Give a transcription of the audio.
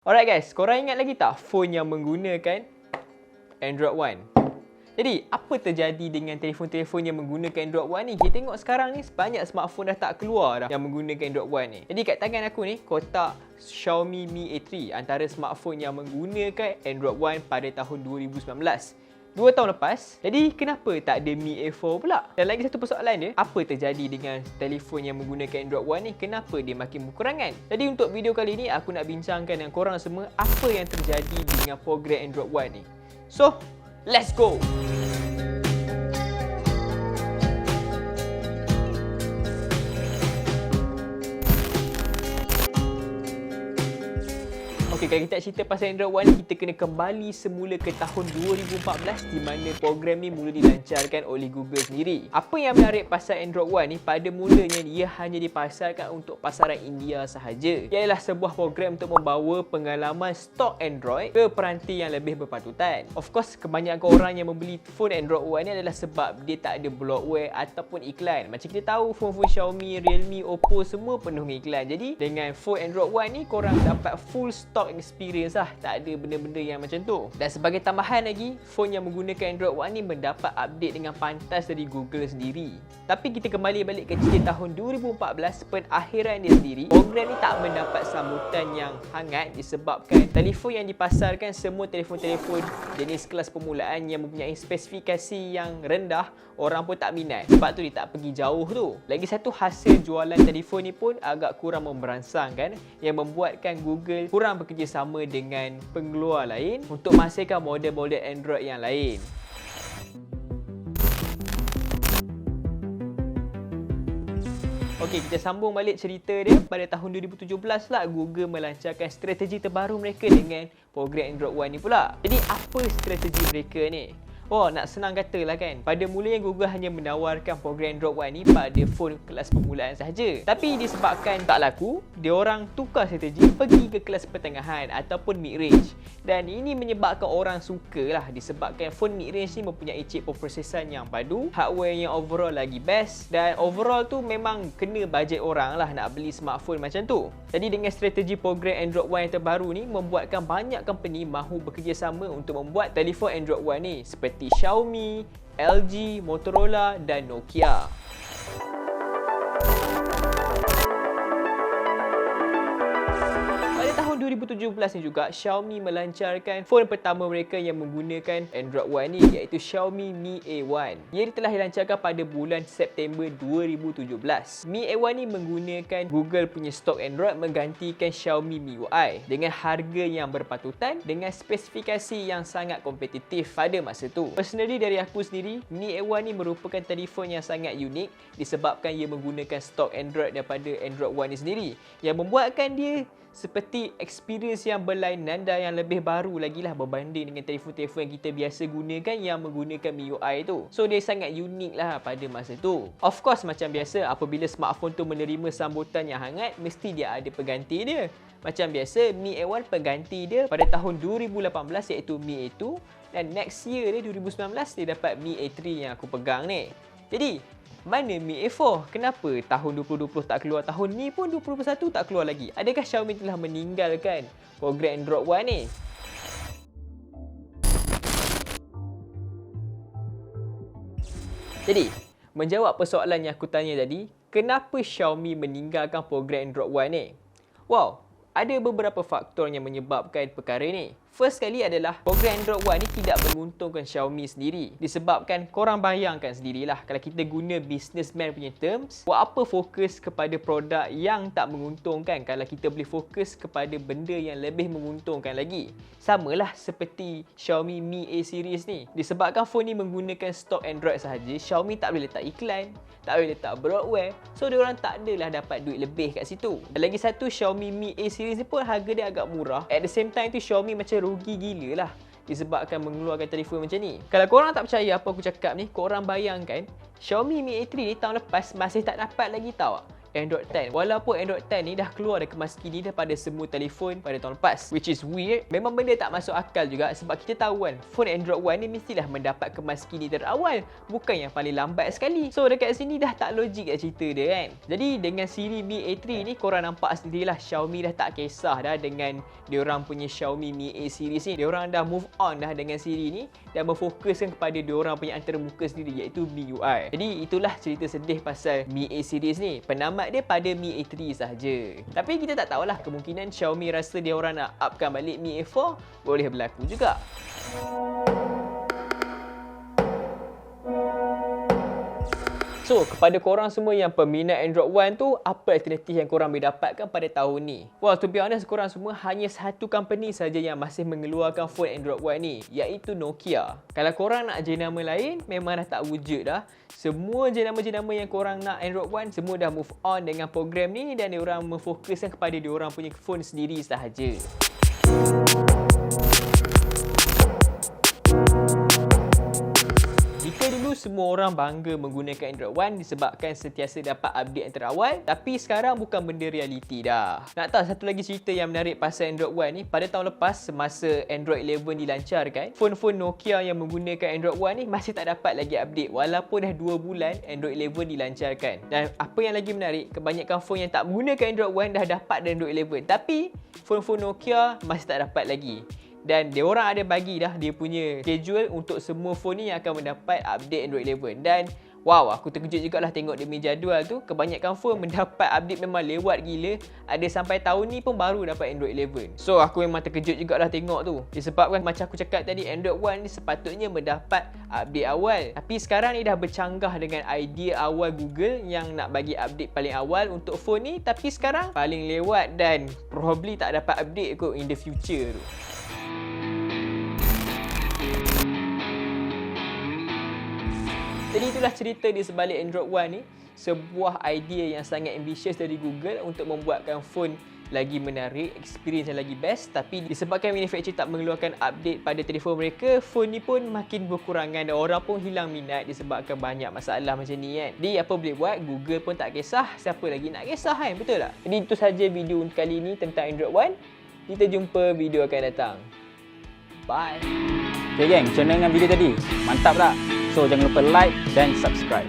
Alright guys, korang ingat lagi tak phone yang menggunakan Android One? Jadi, apa terjadi dengan telefon-telefon yang menggunakan Android One ni? Kita tengok sekarang ni banyak smartphone dah tak keluar dah yang menggunakan Android One ni. Jadi kat tangan aku ni, kotak Xiaomi Mi A3, antara smartphone yang menggunakan Android One pada tahun 2019. 2 tahun lepas, jadi kenapa tak ada Mi A4 pula? Dan lagi satu persoalan dia, apa terjadi dengan telefon yang menggunakan Android One ni? Kenapa dia makin berkurangan? Jadi untuk video kali ni, aku nak bincangkan dengan korang semua apa yang terjadi dengan program Android One ni. So, let's go! Okay, kalau kita nak cerita pasal Android One, kita kena kembali semula ke tahun 2014 di mana program ni mula dilancarkan oleh Google sendiri. Apa yang menarik pasal Android One ni, pada mulanya ia hanya dipasarkan untuk pasaran India sahaja. Ia adalah sebuah program untuk membawa pengalaman stok Android ke peranti yang lebih berpatutan. Of course, kebanyakan orang yang membeli phone Android One ni adalah sebab dia tak ada bloatware ataupun iklan. Macam kita tahu, phone-phone Xiaomi, Realme, Oppo semua penuh dengan iklan. Jadi, dengan phone Android One ni, korang dapat full stock experience lah, tak ada benda-benda yang macam tu. Dan sebagai tambahan lagi, phone yang menggunakan Android One ni mendapat update dengan pantas dari Google sendiri. Tapi kita kembali balik ke cerita tahun 2014, penakhiran dia sendiri, program ni tak mendapat sambutan yang hangat disebabkan telefon yang dipasarkan semua telefon-telefon jenis kelas permulaan yang mempunyai spesifikasi yang rendah, orang pun tak minat. Sebab tu dia tak pergi jauh tu. Lagi satu, hasil jualan telefon ni pun agak kurang memberangsangkan, yang membuatkan Google kurang bekerjasama dengan pengeluar lain untuk menghasilkan model-model Android yang lain. Okey, kita sambung balik cerita dia. Pada tahun 2017 lah, Google melancarkan strategi terbaru mereka dengan program Android One ni pula. Jadi, apa strategi mereka ni? Oh, nak senang kata lah kan. Pada mulanya Google hanya menawarkan program Android One ni pada phone kelas permulaan sahaja. Tapi disebabkan tak laku, diorang tukar strategi pergi ke kelas pertengahan ataupun mid-range. Dan ini menyebabkan orang suka lah, disebabkan phone mid-range ni mempunyai chip perprosesan yang padu, hardware yang overall lagi best, dan overall tu memang kena bajet orang lah nak beli smartphone macam tu. Jadi dengan strategi program Android One yang terbaru ni, membuatkan banyak company mahu bekerjasama untuk membuat telefon Android One ni seperti Xiaomi, LG, Motorola dan Nokia. Pada tahun 2017 ni juga, Xiaomi melancarkan phone pertama mereka yang menggunakan Android One ni, iaitu Xiaomi Mi A1. Ia telah dilancarkan pada bulan September 2017. Mi A1 ni menggunakan Google punya stok Android menggantikan Xiaomi MIUI dengan harga yang berpatutan dengan spesifikasi yang sangat kompetitif pada masa tu. Personally, dari aku sendiri, Mi A1 ni merupakan telefon yang sangat unik disebabkan ia menggunakan stok Android daripada Android One ni sendiri, yang membuatkan dia seperti experience yang berlainan dan yang lebih baru lagi lah berbanding dengan telefon-telefon yang kita biasa gunakan yang menggunakan MIUI tu. So dia sangat unik lah pada masa tu. Of course, macam biasa, apabila smartphone tu menerima sambutan yang hangat, mesti dia ada pengganti dia. Macam biasa, Mi A1 pengganti dia pada tahun 2018 iaitu Mi A2, dan next year dia 2019 dia dapat Mi A3 yang aku pegang ni. Jadi mana Mi A4? Kenapa tahun 2020 tak keluar? Tahun ni pun 2021 tak keluar lagi. Adakah Xiaomi telah meninggalkan program Android One ni? Jadi, menjawab persoalan yang aku tanya tadi, kenapa Xiaomi meninggalkan program Android One ni? Wow, ada beberapa faktor yang menyebabkan perkara ni. First kali adalah program Android One ni tidak menguntungkan Xiaomi sendiri. Disebabkan korang bayangkan sendirilah, kalau kita guna businessman punya terms, buat apa fokus kepada produk yang tak menguntungkan kalau kita boleh fokus kepada benda yang lebih menguntungkan lagi. Samalah seperti Xiaomi Mi A series ni. Disebabkan phone ni menggunakan stok Android sahaja, Xiaomi tak boleh letak iklan, tak boleh letak bloatware. So diorang tak adalah dapat duit lebih kat situ. Dan lagi satu, Xiaomi Mi A series ni pun harga dia agak murah. At the same time tu, Xiaomi macam rugi gila lah disebabkan mengeluarkan telefon macam ni. Kalau korang tak percaya apa aku cakap ni, korang bayangkan Xiaomi Mi A3 ni tahun lepas masih tak dapat lagi tau Android 10. Walaupun Android 10 ni dah keluar dan kemas kini daripada semua telefon pada tahun lepas, which is weird. Memang benda tak masuk akal juga sebab kita tahu kan, phone Android One ni mestilah mendapat kemas kini terawal, bukan yang paling lambat sekali. So dekat sini dah tak logik kat cerita dia kan. Jadi dengan siri Mi A3 ni, korang nampak sendirilah Xiaomi dah tak kisah dah dengan diorang punya Xiaomi Mi A series ni. Diorang dah move on dah dengan siri ni dan berfokuskan kepada diorang punya antarmuka sendiri, iaitu MIUI. Jadi itulah cerita sedih pasal Mi A series ni. Penamat dia pada Mi A3 sahaja. Tapi kita tak tahulah, kemungkinan Xiaomi rasa dia orang nak upkan balik Mi A4 boleh berlaku juga. So, kepada korang semua yang peminat Android One tu, apa alternatif yang korang boleh dapatkan pada tahun ni? Well, to be honest, korang semua hanya satu company saja yang masih mengeluarkan phone Android One ni, iaitu Nokia. Kalau korang nak jenama lain, memang dah tak wujud dah. Semua jenama-jenama yang korang nak Android One, semua dah move on dengan program ni dan diorang memfokuskan kepada diorang punya phone sendiri sahaja. Jika dulu semua orang bangga menggunakan Android One disebabkan sentiasa dapat update yang terawal, tapi sekarang bukan benda realiti dah. Nak tahu satu lagi cerita yang menarik pasal Android One ni? Pada tahun lepas, semasa Android 11 dilancarkan, phone-phone Nokia yang menggunakan Android One ni masih tak dapat lagi update walaupun dah 2 bulan Android 11 dilancarkan. Dan apa yang lagi menarik, kebanyakan phone yang tak menggunakan Android One dah dapat Android 11, tapi phone-phone Nokia masih tak dapat lagi. Dan dia orang ada bagi dah dia punya schedule untuk semua phone ni yang akan mendapat update Android 11. Dan wow, aku terkejut jugalah tengok dia punya jadual tu. Kebanyakan phone mendapat update memang lewat gila. Ada sampai tahun ni pun baru dapat Android 11. So aku memang terkejut jugalah tengok tu. Disebabkan macam aku cakap tadi, Android One ni sepatutnya mendapat update awal. Tapi sekarang ni dah bercanggah dengan idea awal Google yang nak bagi update paling awal untuk phone ni. Tapi sekarang paling lewat dan probably tak dapat update kot in the future tu. Jadi itulah cerita di sebalik Android One ni. Sebuah idea yang sangat ambitious dari Google untuk membuatkan phone lagi menarik, experience yang lagi best. Tapi disebabkan manufacturer tak mengeluarkan update pada telefon mereka, phone ni pun makin berkurangan dan orang pun hilang minat disebabkan banyak masalah macam ni kan. Jadi apa boleh buat, Google pun tak kisah, siapa lagi nak kisah kan, betul tak? Jadi itu saja video kali ni tentang Android One. Kita jumpa video akan datang. Bye. Okay geng, macam mana dengan video tadi? Mantap tak? So jangan lupa like dan subscribe.